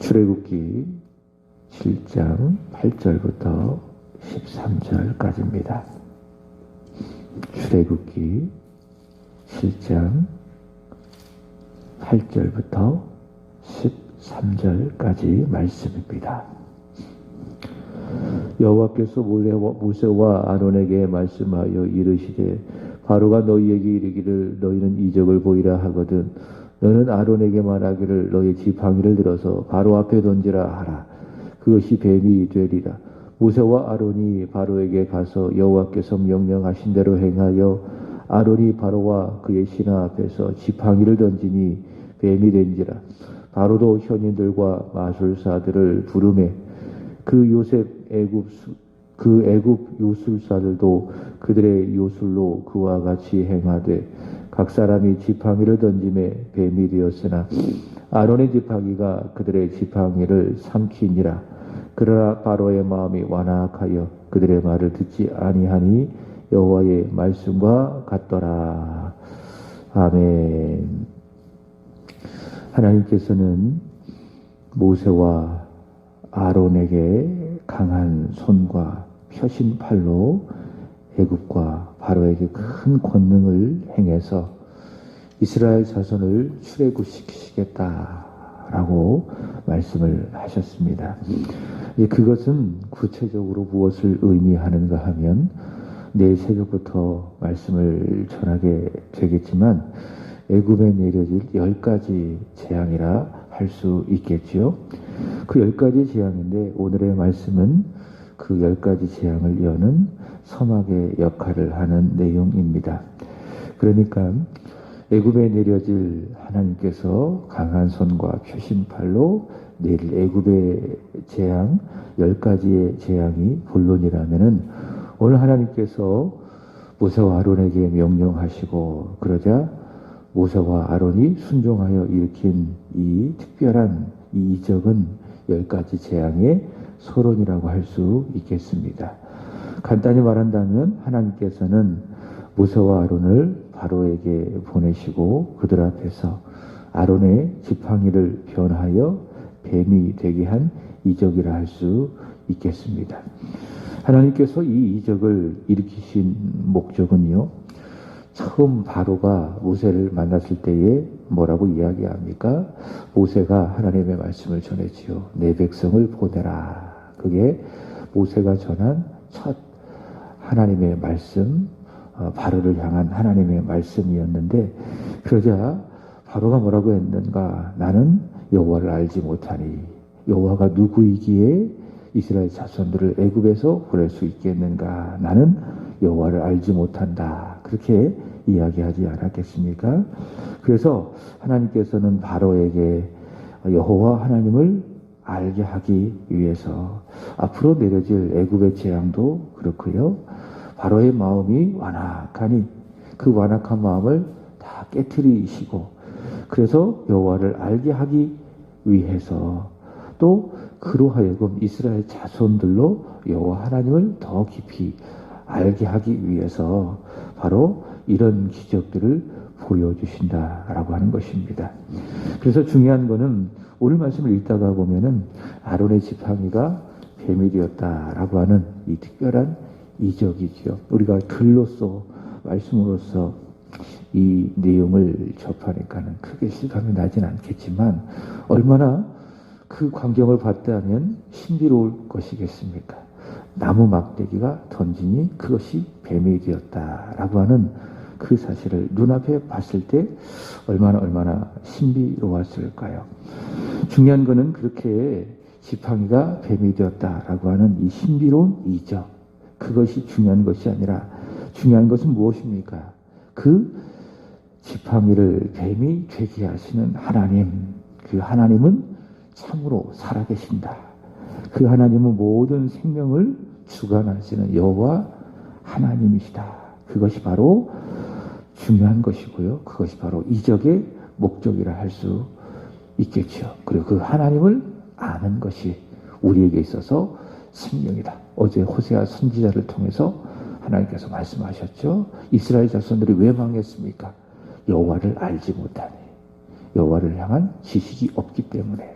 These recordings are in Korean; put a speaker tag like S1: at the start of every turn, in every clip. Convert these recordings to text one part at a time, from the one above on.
S1: 출애굽기 7장 8절부터 13절까지입니다. 출애굽기 7장 8절부터 13절까지 말씀입니다. 여호와께서 모세와 아론에게 말씀하여 이르시되 바로가 너희에게 이르기를 너희는 이적을 보이라 하거든 너는 아론에게 말하기를 너희 지팡이를 들어서 바로 앞에 던지라 하라. 그것이 뱀이 되리라. 모세와 아론이 바로에게 가서 여호와께서 명령하신 대로 행하여 아론이 바로와 그의 신하 앞에서 지팡이를 던지니 뱀이 된지라. 바로도 현인들과 마술사들을 부르매 그 애굽 요술사들도 그들의 요술로 그와 같이 행하되 각 사람이 지팡이를 던짐에 뱀이 되었으나 아론의 지팡이가 그들의 지팡이를 삼키니라. 그러나 바로의 마음이 완악하여 그들의 말을 듣지 아니하니 여호와의 말씀과 같더라. 아멘. 하나님께서는 모세와 아론에게 강한 손과 펴신 팔로 애굽과 바로에게 큰 권능을 행해서 이스라엘 자손을 출애굽시키시겠다라고 말씀을 하셨습니다. 그것은 구체적으로 무엇을 의미하는가 하면 내일 새벽부터 말씀을 전하게 되겠지만 애굽에 내려질 10가지 재앙이라 할 수 있겠지요. 그 10가지 재앙인데 오늘의 말씀은 그 10가지 재앙을 여는 서막의 역할을 하는 내용입니다. 그러니까 애굽에 내려질 하나님께서 강한 손과 펴신 팔로 내릴 애굽의 재앙 10가지의 재앙이 본론이라면은 오늘 하나님께서 모세와 아론에게 명령하시고 그러자 모세와 아론이 순종하여 일으킨 이 특별한 이 이적은 10가지 재앙의 서론이라고 할 수 있겠습니다. 간단히 말한다면 하나님께서는 모세와 아론을 바로에게 보내시고 그들 앞에서 아론의 지팡이를 변하여 뱀이 되게 한 이적이라 할 수 있겠습니다. 하나님께서 이 이적을 일으키신 목적은요, 처음 바로가 모세를 만났을 때에 뭐라고 이야기합니까? 모세가 하나님의 말씀을 전했지요. 내 백성을 보내라. 그게 모세가 전한 첫 하나님의 말씀, 바로를 향한 하나님의 말씀이었는데 그러자 바로가 뭐라고 했는가? 나는 여호와를 알지 못하니 여호와가 누구이기에 이스라엘 자손들을 애굽에서 보낼 수 있겠는가? 나는 여호와를 알지 못한다. 그렇게 이야기하지 않았겠습니까? 그래서 하나님께서는 바로에게 여호와 하나님을 알게 하기 위해서 앞으로 내려질 애굽의 재앙도 그렇고요. 바로의 마음이 완악하니 그 완악한 마음을 다 깨트리시고 그래서 여호와를 알게 하기 위해서 또 그로 하여금 이스라엘 자손들로 여호와 하나님을 더 깊이 알게 하기 위해서 바로 이런 기적들을 보여주신다라고 하는 것입니다. 그래서 중요한 것은 오늘 말씀을 읽다가 보면은 아론의 지팡이가 뱀이 되었다라고 하는 이 특별한 이적이지요. 우리가 글로써 말씀으로써 이 내용을 접하니까는 크게 실감이 나진 않겠지만 얼마나 그 광경을 봤다면 신비로울 것이겠습니까? 나무 막대기가 던지니 그것이 뱀이 되었다라고 하는 그 사실을 눈앞에 봤을 때 얼마나 신비로웠을까요? 중요한 것은 그렇게 지팡이가 뱀이 되었다라고 하는 이 신비로운 이적, 그것이 중요한 것이 아니라 중요한 것은 무엇입니까? 그 지팡이를 뱀이 되게 하시는 하나님, 그 하나님은 참으로 살아계신다. 그 하나님은 모든 생명을 주관하시는 여호와 하나님이시다. 그것이 바로 중요한 것이고요. 그것이 바로 이적의 목적이라 할 수 있겠죠. 그리고 그 하나님을 아는 것이 우리에게 있어서 생명이다. 어제 호세아 선지자를 통해서 하나님께서 말씀하셨죠. 이스라엘 자손들이 왜 망했습니까? 여호와를 알지 못하니. 여호와를 향한 지식이 없기 때문에.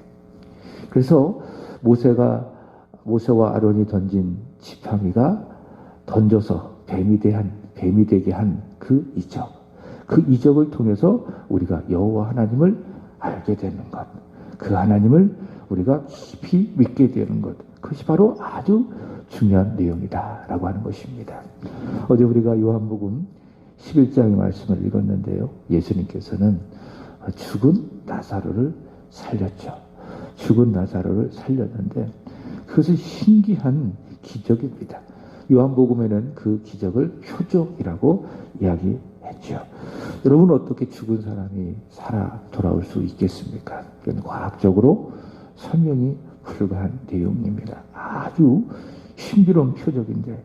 S1: 그래서 모세와 아론이 던진 지팡이가 던져서 뱀이 되게 한 그 이적, 그 이적을 통해서 우리가 여호와 하나님을 알게 되는 것, 그 하나님을 우리가 깊이 믿게 되는 것, 그것이 바로 아주 중요한 내용이다라고 하는 것입니다. 어제 우리가 요한복음 11장의 말씀을 읽었는데요. 예수님께서는 죽은 나사로를 살렸죠. 죽은 나사로를 살렸는데 그것은 신기한 기적입니다. 요한복음에는 그 기적을 표적이라고 이야기했죠. 여러분, 어떻게 죽은 사람이 살아 돌아올 수 있겠습니까? 이건 과학적으로 설명이 불가한 내용입니다. 아주 신비로운 표적인데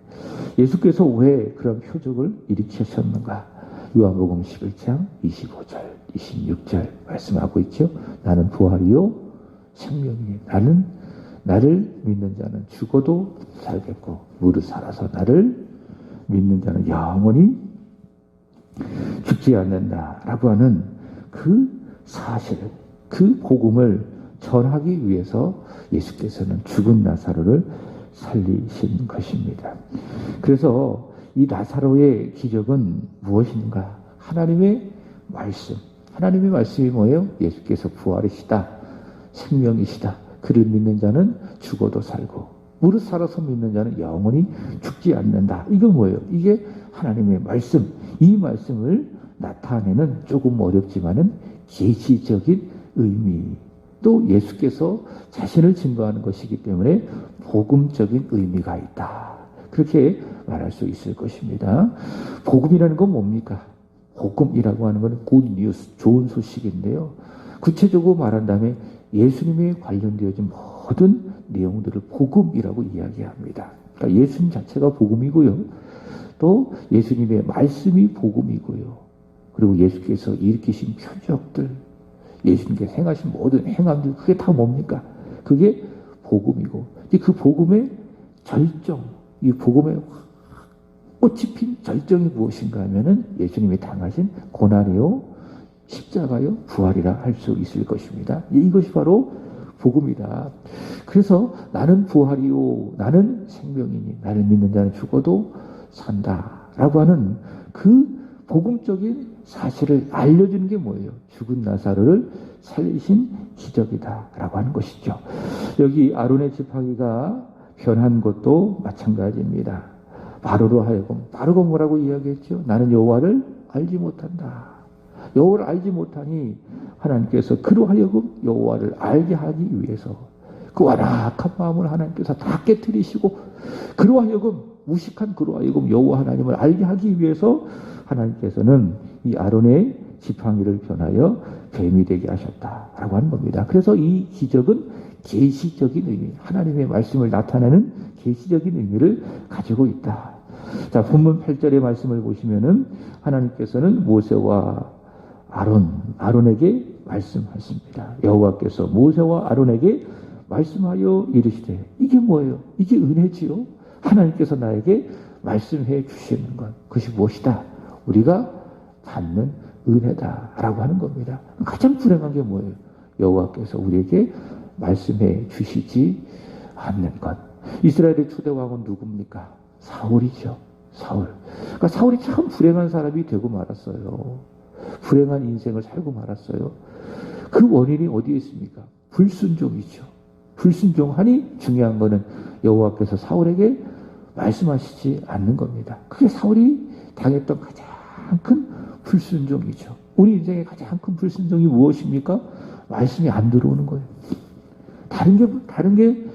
S1: 예수께서 왜 그런 표적을 일으키셨는가? 요한복음 11장 25절, 26절 말씀하고 있죠. 나는 부활이요 생명이니 나를 믿는 자는 죽어도 살겠고 무릇 살아서 나를 믿는 자는 영원히 죽지 않는다라고 하는 그 사실, 그 복음을 전하기 위해서 예수께서는 죽은 나사로를 살리신 것입니다. 그래서 이 나사로의 기적은 무엇인가? 하나님의 말씀. 하나님의 말씀이 뭐예요? 예수께서 부활이시다, 생명이시다. 그를 믿는 자는 죽어도 살고 무릇 살아서 믿는 자는 영원히 죽지 않는다. 이거 뭐예요? 이게 하나님의 말씀. 이 말씀을 나타내는 조금 어렵지만은 계시적인 의미, 또 예수께서 자신을 증거하는 것이기 때문에 복음적인 의미가 있다. 그렇게 말할 수 있을 것입니다. 복음이라는 건 뭡니까? 복음이라고 하는 것은 good news, 좋은 소식인데요. 구체적으로 말한다면 예수님에 관련되어진 모든 내용들을 복음이라고 이야기합니다. 그러니까 예수님 자체가 복음이고요. 또 예수님의 말씀이 복음이고요. 그리고 예수께서 일으키신 표적들, 예수님께서 행하신 모든 행함들, 그게 다 뭡니까? 그게 복음이고, 그 복음의 절정, 이 복음의 꽃이 핀 절정이 무엇인가 하면은 예수님이 당하신 고난이요, 십자가요, 부활이라 할 수 있을 것입니다. 이것이 바로 복음이다. 그래서 나는 부활이요, 나는 생명이니, 나를 믿는 자는 죽어도 산다라고 하는 그 복음적인 사실을 알려주는 게 뭐예요? 죽은 나사로를 살리신 기적이다라고 하는 것이죠. 여기 아론의 지팡이가 변한 것도 마찬가지입니다. 바로로 하여금, 바로가 뭐라고 이야기했죠? 나는 여호와를 알지 못한다. 여호와를 알지 못하니 하나님께서 그로 하여금 여호와를 알게 하기 위해서 그 완악한 마음을 하나님께서 다 깨뜨리시고 그로 하여금, 무식한 그로 하여금 여호와 하나님을 알게 하기 위해서 하나님께서는 이 아론의 지팡이를 변하여 뱀이 되게 하셨다라고 하는 겁니다. 그래서 이 기적은 계시적인 의미, 하나님의 말씀을 나타내는 계시적인 의미를 가지고 있다. 자, 본문 8절의 말씀을 보시면은 하나님께서는 모세와 아론에게 말씀하십니다. 여호와께서 모세와 아론에게 말씀하여 이르시되, 이게 뭐예요? 이게 은혜지요. 하나님께서 나에게 말씀해 주시는 것, 그것이 무엇이다? 우리가 받는 은혜다라고 하는 겁니다. 가장 불행한 게 뭐예요? 여호와께서 우리에게 말씀해 주시지 않는 것. 이스라엘의 초대 왕은 누굽니까? 사울이죠. 사울. 그러니까 사울이 참 불행한 사람이 되고 말았어요. 불행한 인생을 살고 말았어요. 그 원인이 어디에 있습니까? 불순종이죠. 불순종하니 중요한 거는 여호와께서 사울에게 말씀하시지 않는 겁니다. 그게 사울이 당했던 가장 큰 불순종이죠. 우리 인생의 가장 큰 불순종이 무엇입니까? 말씀이 안 들어오는 거예요. 다른 게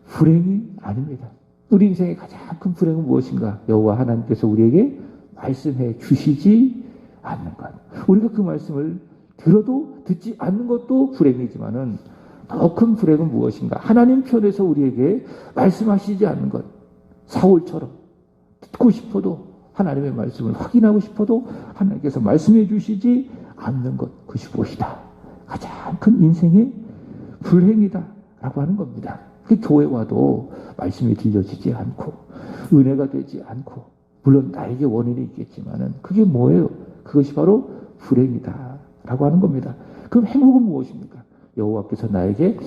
S1: 불행이 아닙니다. 우리 인생의 가장 큰 불행은 무엇인가? 여호와 하나님께서 우리에게 말씀해 주시지 않는 것. 우리가 그 말씀을 들어도 듣지 않는 것도 불행이지만은 더 큰 불행은 무엇인가? 하나님 편에서 우리에게 말씀하시지 않는 것. 사울처럼 듣고 싶어도 하나님의 말씀을 확인하고 싶어도 하나님께서 말씀해 주시지 않는 것. 그것이 무엇이다? 가장 큰 인생의 불행이다라고 하는 겁니다. 그 교회 와도 말씀이 들려지지 않고 은혜가 되지 않고, 물론 나에게 원인이 있겠지만은 그게 뭐예요? 그것이 바로 불행이다라고 하는 겁니다. 그럼 행복은 무엇입니까? 여호와께서 나에게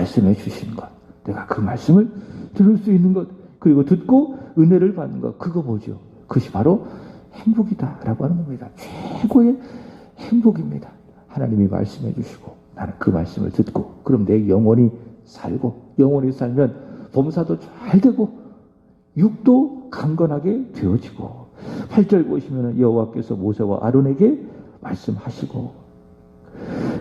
S1: 말씀해 주시는 것, 내가 그 말씀을 들을 수 있는 것, 그리고 듣고 은혜를 받는 것, 그거 뭐죠? 그것이 바로 행복이다라고 하는 겁니다. 최고의 행복입니다. 하나님이 말씀해 주시고 나는 그 말씀을 듣고, 그럼 내 영혼이 살고, 영혼이 살면 범사도 잘 되고 육도 강건하게 되어지고. 8절 보시면 여호와께서 모세와 아론에게 말씀하시고,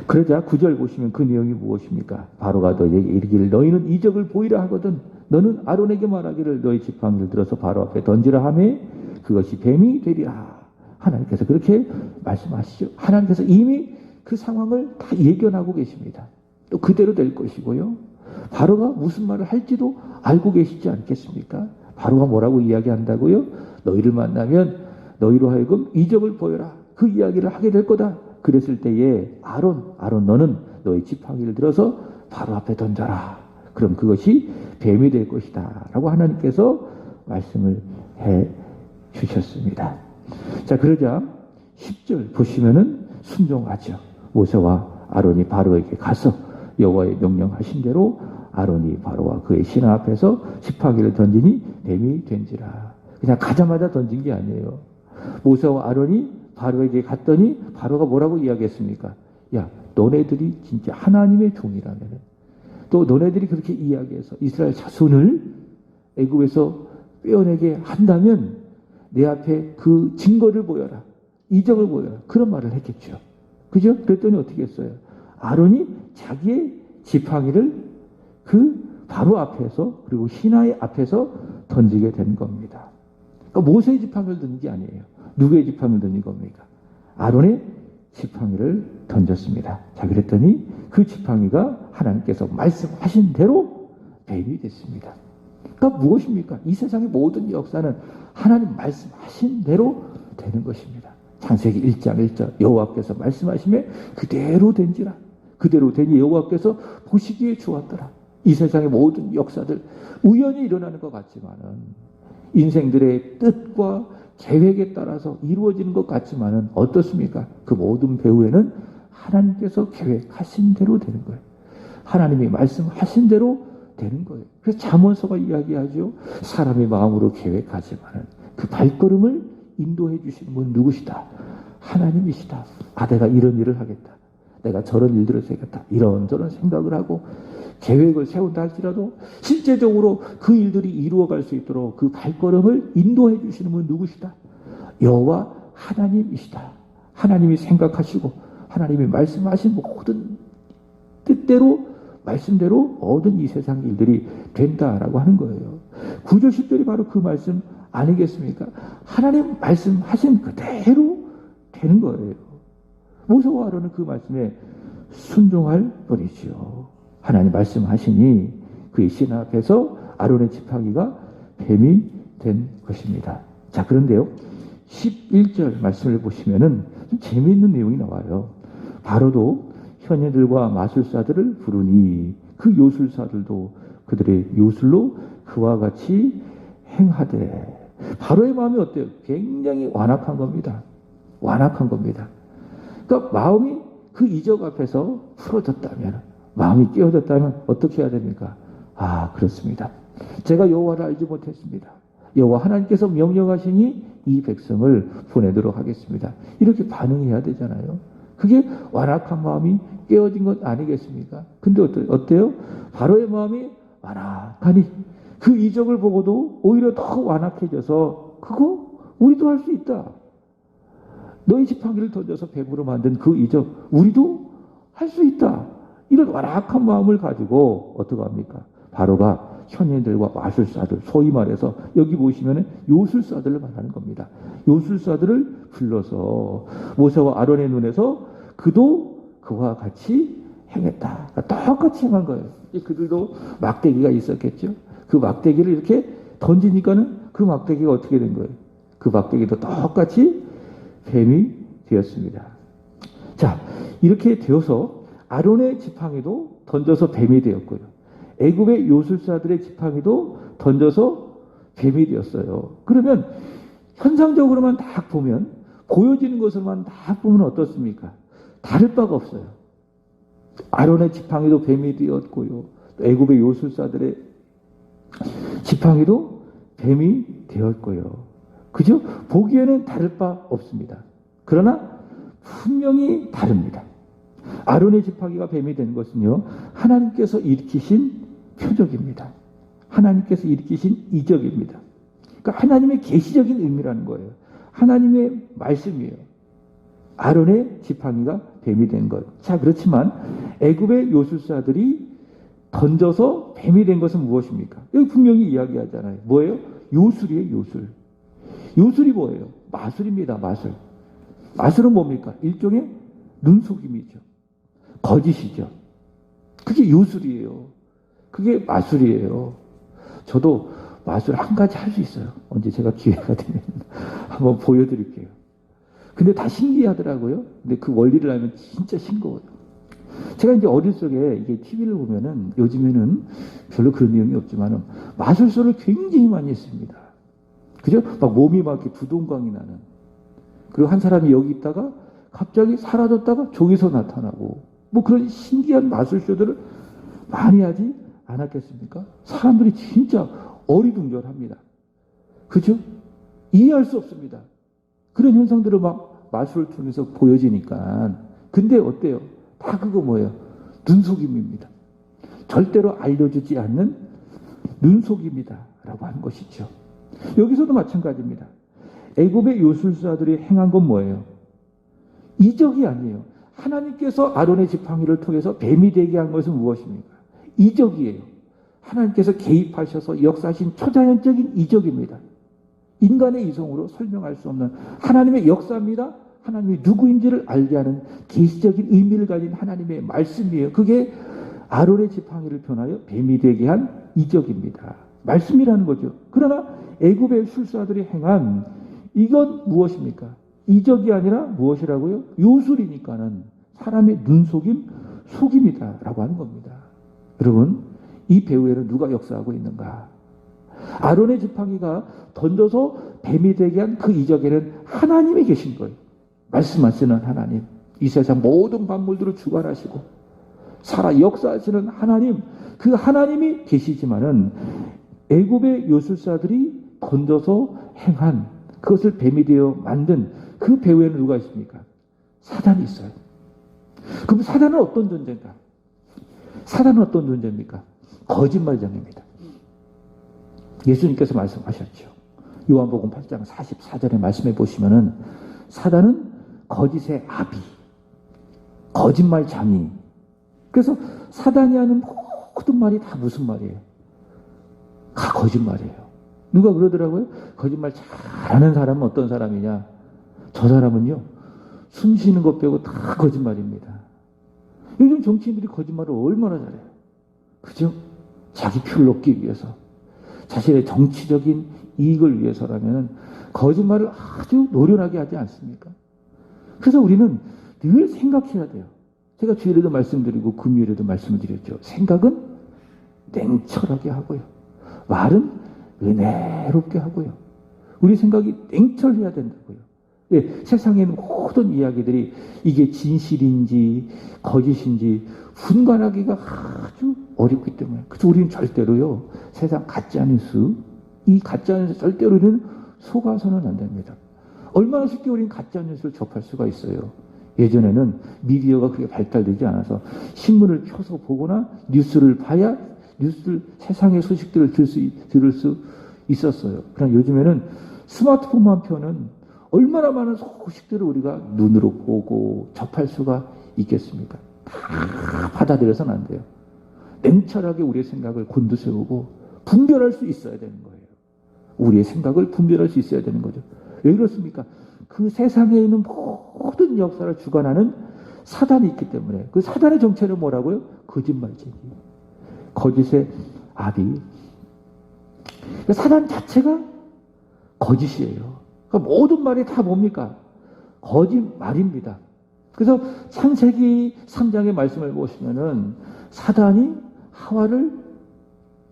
S1: 그러자 9절 보시면 그 내용이 무엇입니까? 바로가 너희에게 이르기를 너희는 이적을 보이라 하거든 너는 아론에게 말하기를 너희 지팡이를 들어서 바로 앞에 던지라 하매 그것이 뱀이 되리라. 하나님께서 그렇게 말씀하시죠. 하나님께서 이미 그 상황을 다 예견하고 계십니다. 또 그대로 될 것이고요. 바로가 무슨 말을 할지도 알고 계시지 않겠습니까? 바로가 뭐라고 이야기한다고요? 너희를 만나면 너희로 하여금 이적을 보여라. 그 이야기를 하게 될 거다. 그랬을 때에 아론 너는 너희 지팡이를 들어서 바로 앞에 던져라. 그럼 그것이 뱀이 될 것이다. 라고 하나님께서 말씀을 해 주셨습니다. 자, 그러자 10절 보시면은 순종하죠. 모세와 아론이 바로에게 가서 여호와의 명령하신 대로 아론이 바로와 그의 신하 앞에서 지팡이를 던지니 뱀이 된지라. 그냥 가자마자 던진 게 아니에요. 모세와 아론이 바로에게 갔더니 바로가 뭐라고 이야기했습니까? 야, 너네들이 진짜 하나님의 종이라면, 또 너네들이 그렇게 이야기해서 이스라엘 자손을 애굽에서 빼어내게 한다면 내 앞에 그 증거를 보여라. 이적을 보여라. 그런 말을 했겠죠. 그죠? 그랬더니 어떻게 했어요? 아론이 자기의 지팡이를 그 바로 앞에서, 그리고 신하의 앞에서 던지게 된 겁니다. 그러니까 모세의 지팡이를 던진 게 아니에요. 누구의 지팡이를 던진 겁니까? 아론의 지팡이를 던졌습니다. 자, 그랬더니 그 지팡이가 하나님께서 말씀하신 대로 뱀이 됐습니다. 그러니까 무엇입니까? 이 세상의 모든 역사는 하나님 말씀하신 대로 되는 것입니다. 창세기 1장 1절 여호와께서 말씀하시매 그대로 된지라. 그대로 되니 여호와께서 보시기에 좋았더라. 이 세상의 모든 역사들 우연히 일어나는 것 같지만은, 인생들의 뜻과 계획에 따라서 이루어지는 것 같지만은 어떻습니까? 그 모든 배후에는 하나님께서 계획하신 대로 되는 거예요. 하나님이 말씀하신 대로 되는 거예요. 그래서 잠언서가 이야기하죠. 사람의 마음으로 계획하지만은 그 발걸음을 인도해 주시는 분 누구시다? 하나님이시다. 아, 내가 이런 일을 하겠다. 내가 저런 일들을 해야겠다. 이런저런 생각을 하고 계획을 세운다 할지라도 실제적으로 그 일들이 이루어갈 수 있도록 그 발걸음을 인도해 주시는 분 누구시다? 여호와 하나님이시다. 하나님이 생각하시고 하나님이 말씀하신 모든 뜻대로, 말씀대로 모든 이 세상 일들이 된다라고 하는 거예요. 9절 10절이 바로 그 말씀 아니겠습니까? 하나님 말씀하신 그대로 되는 거예요. 모세와 아론은 그 말씀에 순종할 뿐이지요. 하나님 말씀하시니 그의 신하 앞에서 아론의 지팡이가 뱀이 된 것입니다. 자, 그런데요, 11절 말씀을 보시면은 좀 재미있는 내용이 나와요. 바로도 현예들과 마술사들을 부르니 그 요술사들도 그들의 요술로 그와 같이 행하되. 바로의 마음이 어때요? 굉장히 완악한 겁니다. 완악한 겁니다. 그러니까 마음이 그 이적 앞에서 풀어졌다면, 마음이 깨어졌다면 어떻게 해야 됩니까? 아, 그렇습니다. 제가 여호와를 알지 못했습니다. 여호와 하나님께서 명령하시니 이 백성을 보내도록 하겠습니다. 이렇게 반응해야 되잖아요. 그게 완악한 마음이 깨어진 것 아니겠습니까? 근데 어때요? 바로의 마음이 완악하니 그 이적을 보고도 오히려 더 완악해져서 그거 우리도 할 수 있다. 너희 지팡이를 던져서 뱀으로 만든 그 이적 우리도 할 수 있다. 이런 완악한 마음을 가지고 어떻게 합니까? 바로가 현인들과 마술사들, 소위 말해서 여기 보시면 요술사들을 말하는 겁니다. 요술사들을 불러서 모세와 아론의 눈에서 그도 그와 같이 행했다. 그러니까 똑같이 행한 거예요. 그들도 막대기가 있었겠죠. 그 막대기를 이렇게 던지니까는 그 막대기가 어떻게 된 거예요? 그 막대기도 똑같이 뱀이 되었습니다. 자, 이렇게 되어서 아론의 지팡이도 던져서 뱀이 되었고요. 애굽의 요술사들의 지팡이도 던져서 뱀이 되었어요. 그러면 현상적으로만 딱 보면, 보여지는 것을만 딱 보면 어떻습니까? 다를 바가 없어요. 아론의 지팡이도 뱀이 되었고요. 애굽의 요술사들의 지팡이도 뱀이 되었고요. 그죠? 보기에는 다를 바 없습니다. 그러나 분명히 다릅니다. 아론의 지팡이가 뱀이 된 것은요, 하나님께서 일으키신 표적입니다. 하나님께서 일으키신 이적입니다. 그러니까 하나님의 계시적인 의미라는 거예요. 하나님의 말씀이에요. 아론의 지팡이가 뱀이 된 것. 자, 그렇지만 애굽의 요술사들이 던져서 뱀이 된 것은 무엇입니까? 여기 분명히 이야기하잖아요. 뭐예요? 요술이에요, 요술. 요술이 뭐예요? 마술입니다, 마술. 마술은 뭡니까? 일종의 눈속임이죠. 거짓이죠. 그게 요술이에요. 그게 마술이에요. 저도 마술 한 가지 할 수 있어요. 언제 제가 기회가 되면 한번 보여드릴게요. 근데 다 신기하더라고요. 근데 그 원리를 알면 진짜 싱거워요. 제가 이제 어릴 적에 이게 TV를 보면은 요즘에는 별로 그런 내용이 없지만은 마술쇼를 굉장히 많이 했습니다. 그죠? 막 몸이 막 이렇게 부동광이 나는. 그리고 한 사람이 여기 있다가 갑자기 사라졌다가 저기서 나타나고 뭐 그런 신기한 마술쇼들을 많이 하지 않았겠습니까? 사람들이 진짜 어리둥절합니다. 그죠? 이해할 수 없습니다. 그런 현상들을 막 마술을 통해서 보여지니까. 근데 어때요? 다 그거 뭐예요? 눈속임입니다. 절대로 알려주지 않는 눈속임이다 라고 하는 것이죠. 여기서도 마찬가지입니다. 애굽의 요술사들이 행한 건 뭐예요? 이적이 아니에요. 하나님께서 아론의 지팡이를 통해서 뱀이 되게 한 것은 무엇입니까? 이적이에요. 하나님께서 개입하셔서 역사하신 초자연적인 이적입니다. 인간의 이성으로 설명할 수 없는 하나님의 역사입니다. 하나님이 누구인지를 알게 하는 계시적인 의미를 가진 하나님의 말씀이에요. 그게 아론의 지팡이를 변하여 뱀이 되게 한 이적입니다. 말씀이라는 거죠. 그러나 애굽의 술사들이 행한 이건 무엇입니까? 이적이 아니라 무엇이라고요? 요술이니까는 사람의 눈속임, 속임이다라고 하는 겁니다. 여러분, 이 배후에는 누가 역사하고 있는가? 아론의 지팡이가 던져서 뱀이 되게 한 그 이적에는 하나님이 계신 거예요. 말씀하시는 하나님, 이 세상 모든 만물들을 주관하시고 살아 역사하시는 하나님, 그 하나님이 계시지만은 애굽의 요술사들이 던져서 행한 그것을 뱀이 되어 만든 그 배후에는 누가 있습니까? 사단이 있어요. 그럼 사단은 어떤 존재인가? 사단은 어떤 존재입니까? 거짓말장입니다. 예수님께서 말씀하셨죠. 요한복음 8장 44절에 말씀해 보시면은 사단은 거짓의 아비, 거짓말장이. 그래서 사단이 하는 모든 말이 다 무슨 말이에요? 다 거짓말이에요. 누가 그러더라고요? 거짓말 잘하는 사람은 어떤 사람이냐? 저 사람은요, 숨 쉬는 것 빼고 다 거짓말입니다. 요즘 정치인들이 거짓말을 얼마나 잘해요. 그죠? 자기 표를 얻기 위해서, 자신의 정치적인 이익을 위해서라면 거짓말을 아주 노련하게 하지 않습니까? 그래서 우리는 늘 생각해야 돼요. 제가 주일에도 말씀드리고 금요일에도 말씀을 드렸죠. 생각은 냉철하게 하고요. 말은 은혜롭게 하고요. 우리 생각이 냉철해야 된다고요. 예, 세상에 있는 모든 이야기들이 이게 진실인지 거짓인지 분간하기가 아주 어렵기 때문에. 그래서 우리는 절대로요, 세상 가짜뉴스, 이 가짜뉴스 절대로 우리는 속아서는 안 됩니다. 얼마나 쉽게 우리는 가짜뉴스를 접할 수가 있어요. 예전에는 미디어가 그렇게 발달되지 않아서 신문을 켜서 보거나 뉴스를 봐야 세상의 소식들을 들을 수 있었어요. 그러나 요즘에는 스마트폰만 펴는 얼마나 많은 소식들을 우리가 눈으로 보고 접할 수가 있겠습니까? 다 받아들여서는 안 돼요. 냉철하게 우리의 생각을 곤두세우고 분별할 수 있어야 되는 거예요. 우리의 생각을 분별할 수 있어야 되는 거죠. 왜 그렇습니까? 그 세상에 있는 모든 역사를 주관하는 사단이 있기 때문에. 그 사단의 정체는 뭐라고요? 거짓말쟁이, 거짓의 아비. 사단 자체가 거짓이에요. 그러니까 모든 말이 다 뭡니까? 거짓말입니다. 그래서 창세기 3장의 말씀을 보시면은 사단이 하와를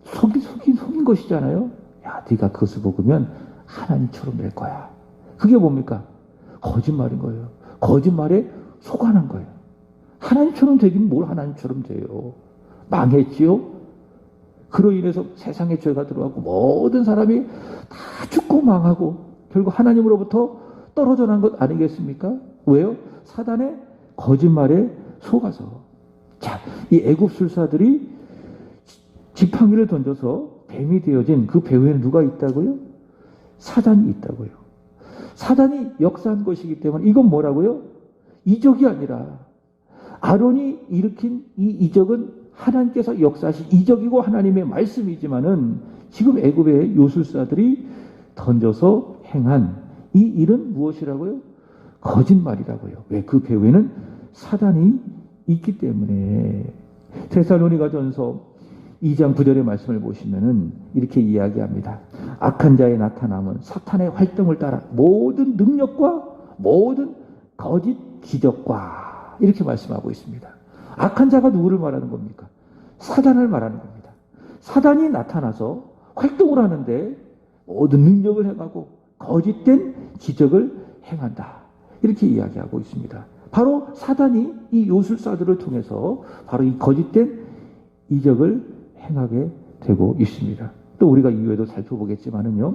S1: 속인 것이잖아요. 야, 네가 그것을 먹으면 하나님처럼 될 거야. 그게 뭡니까? 거짓말인 거예요. 거짓말에 속아난 거예요. 하나님처럼 되긴 뭘 하나님처럼 돼요. 망했지요? 그로 인해서 세상에 죄가 들어가고 모든 사람이 다 죽고 망하고 결국 하나님으로부터 떨어져 난 것 아니겠습니까? 왜요? 사단의 거짓말에 속아서. 자, 이 애굽술사들이 지팡이를 던져서 뱀이 되어진 그 배후에는 누가 있다고요? 사단이 있다고요. 사단이 역사한 것이기 때문에 이건 뭐라고요? 이적이 아니라 아론이 일으킨 이 이적은 하나님께서 역사하신 이적이고 하나님의 말씀이지만은 지금 애굽의 요술사들이 던져서 행한 이 일은 무엇이라고요? 거짓말이라고요. 왜? 그 배후에는 사단이 있기 때문에. 데살로니가전서 2장 9절의 말씀을 보시면은 이렇게 이야기합니다. 악한 자의 나타남은 사탄의 활동을 따라 모든 능력과 모든 거짓 기적과 이렇게 말씀하고 있습니다. 악한 자가 누구를 말하는 겁니까? 사단을 말하는 겁니다. 사단이 나타나서 활동을 하는데 모든 능력을 행하고 거짓된 기적을 행한다. 이렇게 이야기하고 있습니다. 바로 사단이 이 요술사들을 통해서 바로 이 거짓된 이적을 행하게 되고 있습니다. 또 우리가 이후에도 살펴보겠지만은요,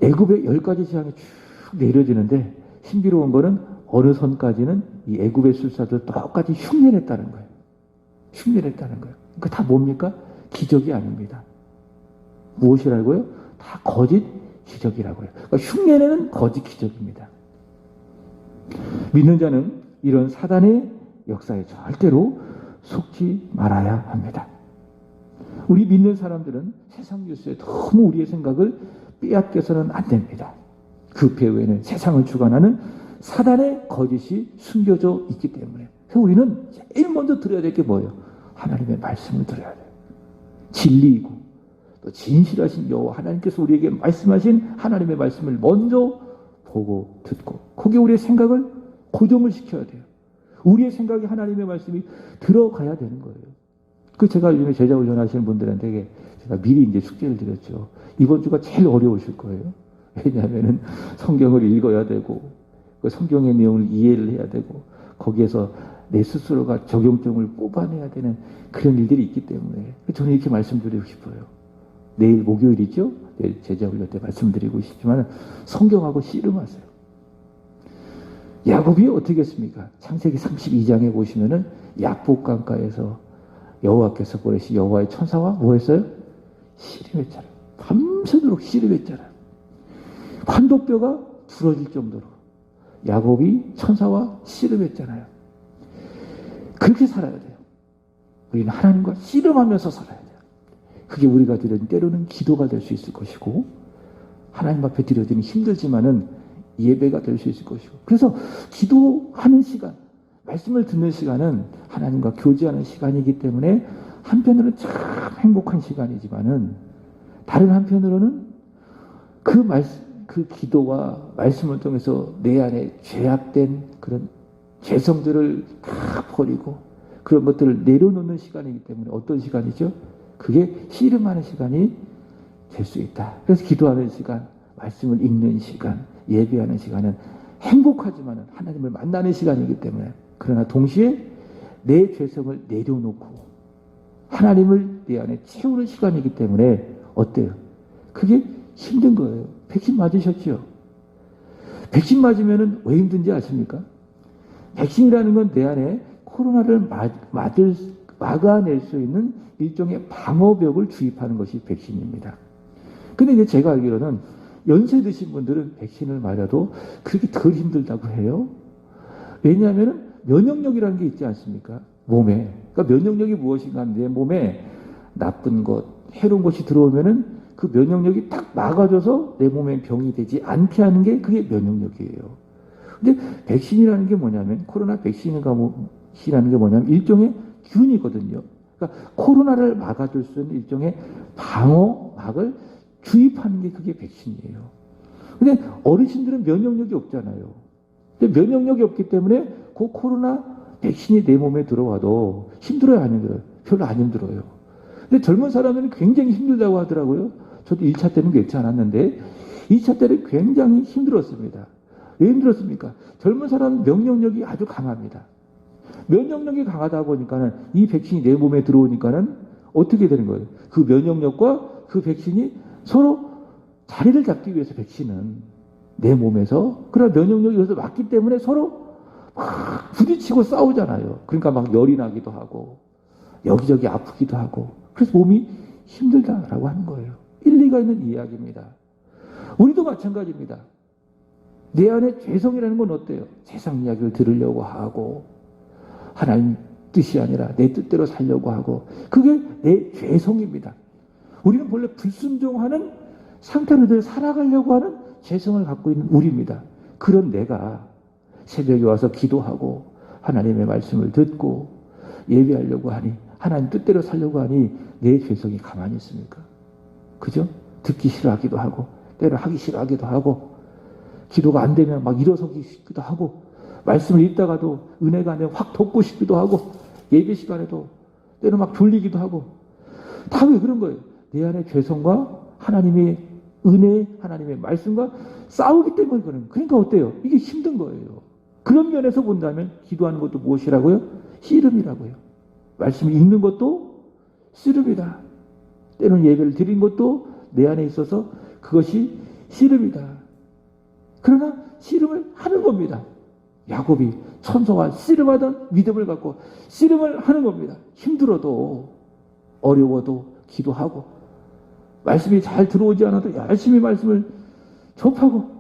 S1: 애굽의 10가지 재앙이 쭉 내려지는데 신비로운 거는 어느 선까지는 이 애굽의 술사들 똑같이 흉내냈다는 거예요. 흉내냈다는 거예요. 그러니까 다 뭡니까? 기적이 아닙니다. 무엇이라고요? 다 거짓 기적이라고요. 그러니까 흉내내는 거짓 기적입니다. 믿는 자는 이런 사단의 역사에 절대로 속지 말아야 합니다. 우리 믿는 사람들은 세상 뉴스에 너무 우리의 생각을 빼앗겨서는 안 됩니다. 그 배후에는 세상을 주관하는 사단의 거짓이 숨겨져 있기 때문에. 그래서 우리는 제일 먼저 들어야 될 게 뭐예요? 하나님의 말씀을 들어야 돼요. 진리이고 또 진실하신 여호와 하나님께서 우리에게 말씀하신 하나님의 말씀을 먼저 보고 듣고 거기에 우리의 생각을 고정을 시켜야 돼요. 우리의 생각이 하나님의 말씀이 들어가야 되는 거예요. 그 제가 요즘에 제자 훈련하시는 분들한테 제가 미리 이제 숙제를 드렸죠. 이번 주가 제일 어려우실 거예요. 왜냐하면은 성경을 읽어야 되고 그 성경의 내용을 이해를 해야 되고 거기에서 내 스스로가 적용점을 뽑아내야 되는 그런 일들이 있기 때문에 저는 이렇게 말씀드리고 싶어요. 내일 목요일이죠. 내일 제자 훈련 때 말씀드리고 싶지만 성경하고 씨름하세요. 야곱이 어떻게 했습니까? 창세기 32장에 보시면은 약복강가에서 여호와께서 보내신 여호와의 천사와 뭐 했어요? 씨름했잖아요. 밤새도록 씨름했잖아요. 환도뼈가 부러질 정도로 야곱이 천사와 씨름했잖아요. 그렇게 살아야 돼요. 우리는 하나님과 씨름하면서 살아야 돼요. 그게 우리가 드려진 때로는 기도가 될 수 있을 것이고 하나님 앞에 드려지는 힘들지만은 예배가 될 수 있을 것이고 그래서 기도하는 시간 말씀을 듣는 시간은 하나님과 교제하는 시간이기 때문에 한편으로는 참 행복한 시간이지만은 다른 한편으로는 그 기도와 말씀을 통해서 내 안에 죄악된 그런 죄성들을 다 버리고 그런 것들을 내려놓는 시간이기 때문에 어떤 시간이죠? 그게 씨름하는 시간이 될 수 있다. 그래서 기도하는 시간, 말씀을 읽는 시간, 예배하는 시간은 행복하지만 하나님을 만나는 시간이기 때문에 그러나 동시에 내 죄성을 내려놓고 하나님을 내 안에 채우는 시간이기 때문에 어때요? 그게 힘든 거예요. 백신 맞으셨죠? 백신 맞으면 왜 힘든지 아십니까? 백신이라는 건 내 안에 코로나를 막아낼 수 있는 일종의 방어벽을 주입하는 것이 백신입니다. 근데 이제 제가 알기로는 연세 드신 분들은 백신을 맞아도 그렇게 덜 힘들다고 해요. 왜냐하면 면역력이라는 게 있지 않습니까? 몸에. 그러니까 면역력이 무엇인가 내 몸에 나쁜 것, 해로운 것이 들어오면은 그 면역력이 딱 막아줘서 내 몸에 병이 되지 않게 하는 게 그게 면역력이에요. 근데 백신이라는 게 뭐냐면 코로나 백신이라는 게 뭐냐면 일종의 균이거든요. 그러니까 코로나를 막아줄 수 있는 일종의 방어막을 주입하는 게 그게 백신이에요. 근데 어르신들은 면역력이 없잖아요. 근데 면역력이 없기 때문에 그 코로나 백신이 내 몸에 들어와도 힘들어요, 안 힘들어요? 별로 안 힘들어요. 근데 젊은 사람들은 굉장히 힘들다고 하더라고요. 저도 1차 때는 괜찮았는데 2차 때는 굉장히 힘들었습니다. 왜 힘들었습니까? 젊은 사람은 면역력이 아주 강합니다. 면역력이 강하다 보니까는 이 백신이 내 몸에 들어오니까는 어떻게 되는 거예요? 그 면역력과 그 백신이 서로 자리를 잡기 위해서 백신은 내 몸에서 그런 면역력이 여기서 맞기 때문에 서로 막 부딪히고 싸우잖아요. 그러니까 막 열이 나기도 하고 여기저기 아프기도 하고 그래서 몸이 힘들다라고 하는 거예요. 일리가 있는 이야기입니다. 우리도 마찬가지입니다. 내 안에 죄성이라는 건 어때요? 세상 이야기를 들으려고 하고 하나님 뜻이 아니라 내 뜻대로 살려고 하고 그게 내 죄성입니다. 우리는 본래 불순종하는 상태로 늘 살아가려고 하는 죄성을 갖고 있는 우리입니다. 그런 내가 새벽에 와서 기도하고 하나님의 말씀을 듣고 예배하려고 하니 하나님 뜻대로 살려고 하니 내 죄성이 가만히 있습니까? 그죠? 듣기 싫어하기도 하고 때로 하기 싫어하기도 하고 기도가 안 되면 막 일어서기 싶기도 하고 말씀을 읽다가도 은혜가 안 되면 확 덮고 싶기도 하고 예배 시간에도 때로 막 졸리기도 하고 다 왜 그런 거예요? 내 안에 죄성과 하나님의 은혜, 하나님의 말씀과 싸우기 때문에 그런. 그러니까 어때요? 이게 힘든 거예요. 그런 면에서 본다면 기도하는 것도 무엇이라고요? 씨름이라고요. 말씀을 읽는 것도 씨름이다. 때로는 예배를 드린 것도 내 안에 있어서 그것이 씨름이다. 그러나 씨름을 하는 겁니다. 야곱이 천사와 씨름하던 믿음을 갖고 씨름을 하는 겁니다. 힘들어도 어려워도 기도하고 말씀이 잘 들어오지 않아도 열심히 말씀을 접하고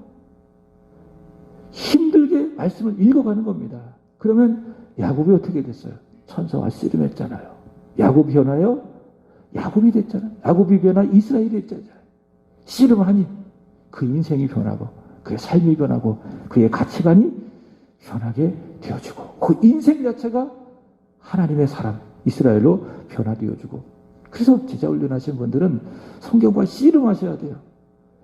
S1: 힘들게 말씀을 읽어가는 겁니다. 그러면 야곱이 어떻게 됐어요? 천사와 씨름했잖아요. 야곱이 변하여 야곱이 됐잖아요. 야곱이 변하 이스라엘이 됐잖아요. 씨름을 하니 그 인생이 변하고 그의 삶이 변하고 그의 가치관이 변하게 되어지고 그 인생 자체가 하나님의 사람 이스라엘로 변화되어지고 그래서 제자 훈련하신 분들은 성경과 씨름하셔야 돼요.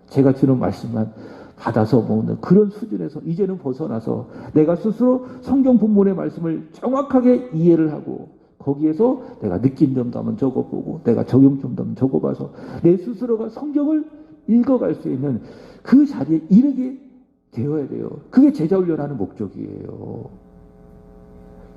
S1: 제가 주는 말씀만 받아서 먹는 그런 수준에서 이제는 벗어나서 내가 스스로 성경 본문의 말씀을 정확하게 이해를 하고 거기에서 내가 느낀 점도 한번 적어보고 내가 적용점도 한번 적어봐서 내 스스로가 성경을 읽어갈 수 있는 그 자리에 이르게 되어야 돼요. 그게 제자 훈련하는 목적이에요.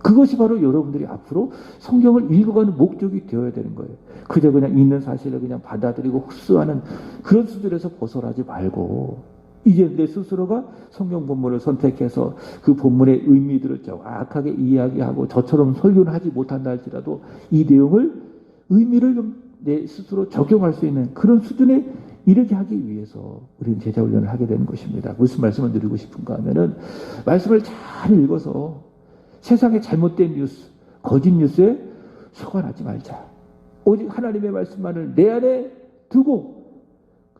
S1: 그것이 바로 여러분들이 앞으로 성경을 읽어가는 목적이 되어야 되는 거예요. 그저 그냥 있는 사실을 그냥 받아들이고 흡수하는 그런 수준에서 벗어나지 말고 이제 내 스스로가 성경 본문을 선택해서 그 본문의 의미들을 정확하게 이야기하고 저처럼 설교는 하지 못한다 할지라도 이 내용을 의미를 좀 내 스스로 적용할 수 있는 그런 수준에 이르게 하기 위해서 우리는 제자 훈련을 하게 되는 것입니다. 무슨 말씀을 드리고 싶은가 하면은 말씀을 잘 읽어서 세상의 잘못된 뉴스, 거짓 뉴스에 속아나지 말자. 오직 하나님의 말씀만을 내 안에 두고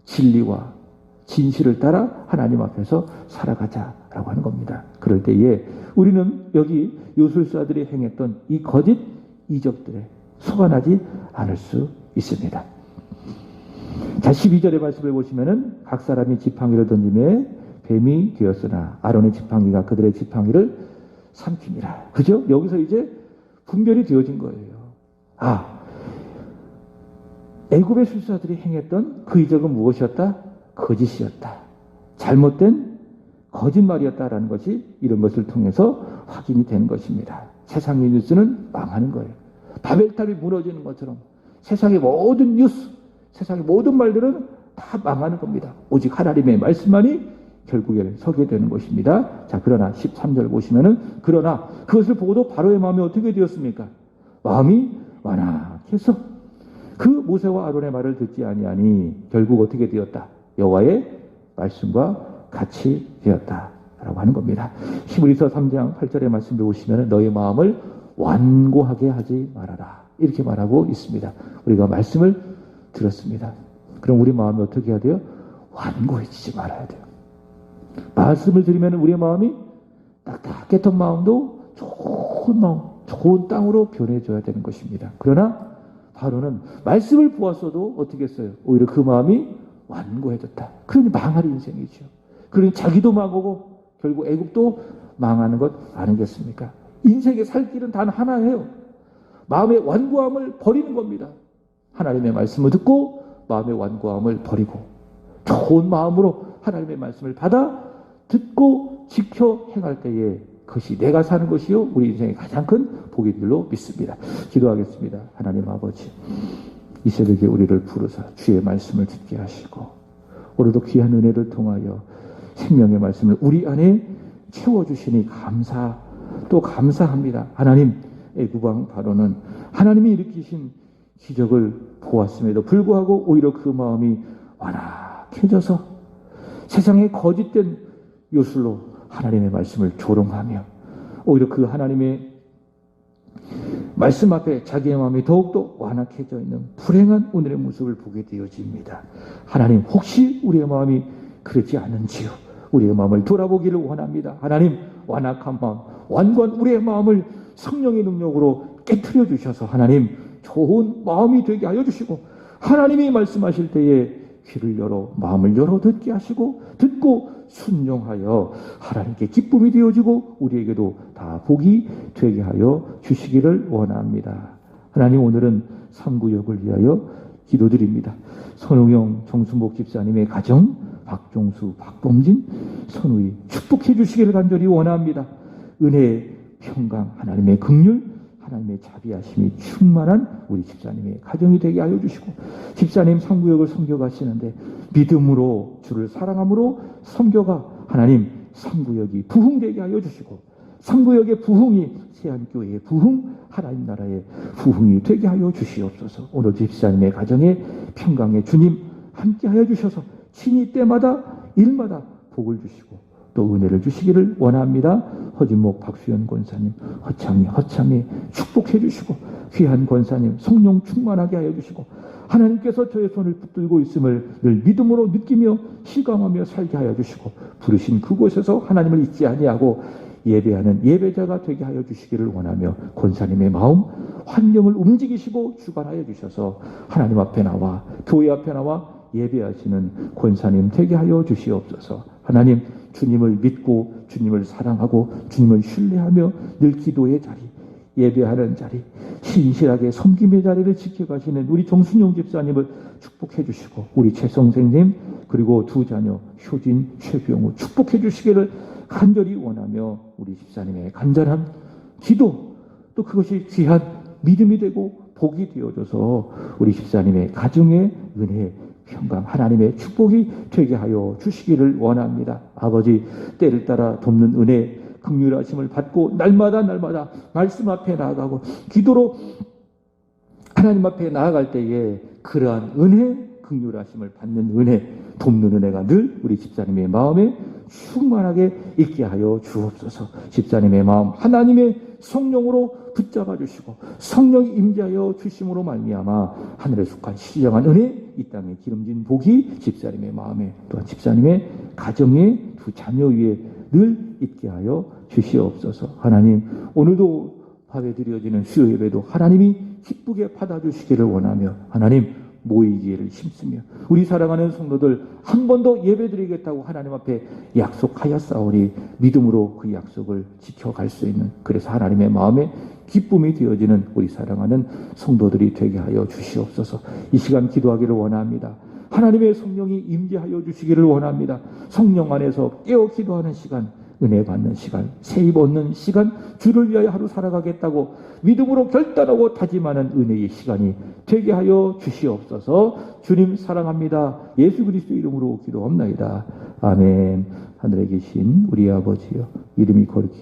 S1: 진리와 진실을 따라 하나님 앞에서 살아가자라고 하는 겁니다. 그럴 때에 우리는 여기 요술사들이 행했던 이 거짓 이적들에 속아나지 않을 수 있습니다. 자, 12절의 말씀을 보시면은 각 사람이 지팡이를 던짐에 뱀이 되었으나 아론의 지팡이가 그들의 지팡이를 삼키니라. 그죠? 여기서 이제 분별이 되어진 거예요. 아, 애굽의 술사들이 행했던 그 이적은 무엇이었다? 거짓이었다. 잘못된 거짓말이었다라는 것이 이런 것을 통해서 확인이 된 것입니다. 세상의 뉴스는 망하는 거예요. 바벨탑이 무너지는 것처럼 세상의 모든 뉴스, 세상의 모든 말들은 다 망하는 겁니다. 오직 하나님의 말씀만이 결국에 서게 되는 것입니다. 자, 그러나 13절 보시면은 그러나 그것을 보고도 바로의 마음이 어떻게 되었습니까? 마음이 완악해서 그 모세와 아론의 말을 듣지 아니하니 결국 어떻게 되었다? 여호와의 말씀과 같이 되었다라고 하는 겁니다. 히브리서 3장 8절의 말씀을 보시면 너의 마음을 완고하게 하지 말아라 이렇게 말하고 있습니다. 우리가 말씀을 들었습니다. 그럼 우리 마음이 어떻게 해야 돼요? 완고해지지 말아야 돼요. 말씀을 들으면 우리의 마음이 딱딱했던 마음도 좋은 마음, 좋은 땅으로 변해줘야 되는 것입니다. 그러나 바로는 말씀을 보았어도 어떻게 했어요? 오히려 그 마음이 완고해졌다. 그러니 망할 인생이죠. 그러니 자기도 망하고 결국 애국도 망하는 것 아니겠습니까? 인생의 살 길은 단 하나예요. 마음의 완고함을 버리는 겁니다. 하나님의 말씀을 듣고 마음의 완고함을 버리고 좋은 마음으로 하나님의 말씀을 받아 듣고 지켜 행할 때에 그것이 내가 사는 것이요 우리 인생의 가장 큰 복인 줄로 믿습니다. 기도하겠습니다. 하나님 아버지, 이 새벽에 우리를 부르사 주의 말씀을 듣게 하시고 오늘도 귀한 은혜를 통하여 생명의 말씀을 우리 안에 채워주시니 또 감사합니다. 하나님, 애구방 바로는 하나님이 일으키신 기적을 보았음에도 불구하고 오히려 그 마음이 완악해져서 세상의 거짓된 요술로 하나님의 말씀을 조롱하며 오히려 그 하나님의 말씀 앞에 자기의 마음이 더욱더 완악해져 있는 불행한 오늘의 모습을 보게 되어집니다. 하나님, 혹시 우리의 마음이 그렇지 않은지요? 우리의 마음을 돌아보기를 원합니다. 하나님, 완악한 마음, 완고한 우리의 마음을 성령의 능력으로 깨트려 주셔서 하나님, 좋은 마음이 되게 하여 주시고 하나님이 말씀하실 때에 귀를 열어 마음을 열어 듣게 하시고 듣고 순종하여 하나님께 기쁨이 되어지고 우리에게도 다 복이 되게 하여 주시기를 원합니다. 하나님, 오늘은 3구역을 위하여 기도드립니다. 선우영, 정순복 집사님의 가정, 박종수, 박범진, 선우이 축복해 주시기를 간절히 원합니다. 은혜, 평강, 하나님의 긍휼, 하나님의 자비하심이 충만한 우리 집사님의 가정이 되게 하여 주시고 집사님 3구역을 섬겨가시는데 믿음으로 주를 사랑함으로 섬겨가 하나님 3구역이 부흥되게 하여 주시고 3구역의 부흥이 세안교회의 부흥, 하나님 나라의 부흥이 되게 하여 주시옵소서. 오늘 집사님의 가정에 평강의 주님 함께 하여 주셔서 친히 때마다 일마다 복을 주시고 또 은혜를 주시기를 원합니다. 허진목 박수현 권사님 허참히 축복해 주시고 귀한 권사님 성령 충만하게 하여 주시고 하나님께서 저의 손을 붙들고 있음을 늘 믿음으로 느끼며 실감하며 살게 하여 주시고 부르신 그곳에서 하나님을 잊지 아니하고 예배하는 예배자가 되게 하여 주시기를 원하며 권사님의 마음 환경을 움직이시고 주관하여 주셔서 하나님 앞에 나와 교회 앞에 나와 예배하시는 권사님 되게 하여 주시옵소서. 하나님, 주님을 믿고 주님을 사랑하고 주님을 신뢰하며 늘 기도의 자리, 예배하는 자리, 신실하게 섬김의 자리를 지켜가시는 우리 정순용 집사님을 축복해 주시고 우리 최성생님 그리고 두 자녀 효진, 최병우 축복해 주시기를 간절히 원하며 우리 집사님의 간절한 기도 또 그것이 귀한 믿음이 되고 복이 되어져서 우리 집사님의 가정의 은혜, 평강, 하나님의 축복이 되게 하여 주시기를 원합니다. 아버지, 때를 따라 돕는 은혜, 긍휼하심을 받고 날마다 말씀 앞에 나아가고 기도로 하나님 앞에 나아갈 때에 그러한 은혜, 긍휼하심을 받는 은혜, 돕는 은혜가 늘 우리 집사님의 마음에 충만하게 있게 하여 주옵소서. 집사님의 마음 하나님의 성령으로 붙잡아 주시고 성령이 임재하여 주심으로 말미암아 하늘에 속한 신령한 은혜, 이 땅에 기름진 복이 집사님의 마음에 또한 집사님의 가정의 두 자녀 위에 늘 있게 하여 주시옵소서. 하나님, 오늘도 밤에 드려지는 수요 예배도 하나님이 기쁘게 받아주시기를 원하며 하나님 모이기를 힘쓰며 우리 사랑하는 성도들 한 번 더 예배드리겠다고 하나님 앞에 약속하였사오니 믿음으로 그 약속을 지켜갈 수 있는, 그래서 하나님의 마음에 기쁨이 되어지는 우리 사랑하는 성도들이 되게 하여 주시옵소서. 이 시간 기도하기를 원합니다. 하나님의 성령이 임재하여 주시기를 원합니다. 성령 안에서 깨어 기도하는 시간, 은혜 받는 시간, 새 입 얻는 시간, 주를 위하여 하루 살아가겠다고 믿음으로 결단하고 다짐하는 은혜의 시간이 되게 하여 주시옵소서. 주님 사랑합니다. 예수 그리스도 이름으로 기도합나이다. 아멘. 하늘에 계신 우리 아버지여, 이름이 거룩히